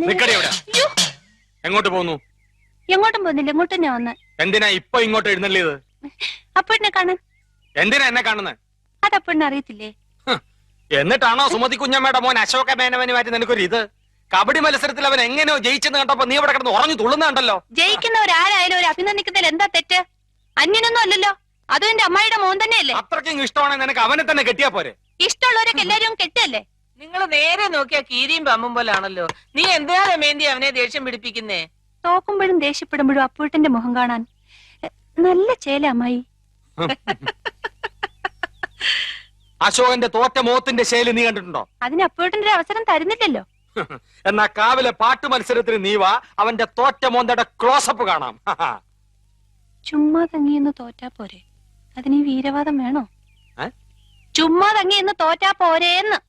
നിക്കടി അവിടെ. എങ്ങോട്ട് പോന്നു? എങ്ങോട്ടും പോകുന്നില്ല, ഇങ്ങോട്ട് തന്നെ വന്ന്. എന്തിനാ ഇപ്പൊ ഇങ്ങോട്ട് എഴുന്നള്ളിയത്? അപ്പോഴിനെ കാണാൻ. എന്തിനാ എന്നെ കാണുന്നത്? അതപ്പോഴിനെ അറിയത്തില്ലേ? എന്നിട്ടാണോ സുമതി കുഞ്ഞമ്മയുടെ മോൻ അശോക മേനവനുമായിട്ട് നിനക്കൊരു ഇത്? കബഡി മത്സരത്തിൽ അവൻ എങ്ങനെയോ ജയിച്ചെന്ന് കണ്ടപ്പോ നീ ഇവിടെ കിടന്ന് ഉറഞ്ഞു തുള്ളുന്നുണ്ടല്ലോ. ജയിക്കുന്നവരാരായാലും ഒരു അഭിനന്ദിക്കുന്നതിൽ എന്താ തെറ്റ്? അന്യനൊന്നും അല്ലല്ലോ, അതും എന്റെ അമ്മായിയുടെ മോൻ തന്നെയല്ലേ. അത്രയ്ക്കും ഇഷ്ടമാണെങ്കിൽ നിനക്ക് അവനെ തന്നെ കെട്ടിയാ പോരെ? ഇഷ്ടമുള്ളവരൊക്കെ എല്ലാരും കെട്ടല്ലേ? നിങ്ങൾ നേരെ നോക്കിയാ കീരിയും പമ്പും പോലാണല്ലോ. നീ എന്താ രമേന്തി അവനെ ദേഷ്യം പിടിപ്പിക്കുന്നേ? തോക്കുമ്പോഴും ദേഷ്യപ്പെടുമ്പോഴും അപ്പൂട്ടന്റെ മുഖം കാണാൻ നല്ല ചേല അമ്മായി. അശോകന്റെ തോറ്റ മോത്തിന്റെ ശൈലി നീ കണ്ടിട്ടുണ്ടോ? അതിന് അപ്പൂട്ടന്റെ അവസരം തരുന്നില്ലല്ലോ. എന്നാ കാവിലെ പാട്ട് മത്സരത്തിന് നീ വാ, അവന്റെ തോറ്റ മോന്തയുടെ ക്ലോസപ്പ് കാണാം. ചുമ്മാ തങ്ങിയെന്ന് തോറ്റാ പോരെ, അതിന് ഈ വീരവാദം വേണോ? ഏ? ചുമ്മാ തങ്ങിയെന്ന് തോറ്റാ പോരേന്ന്.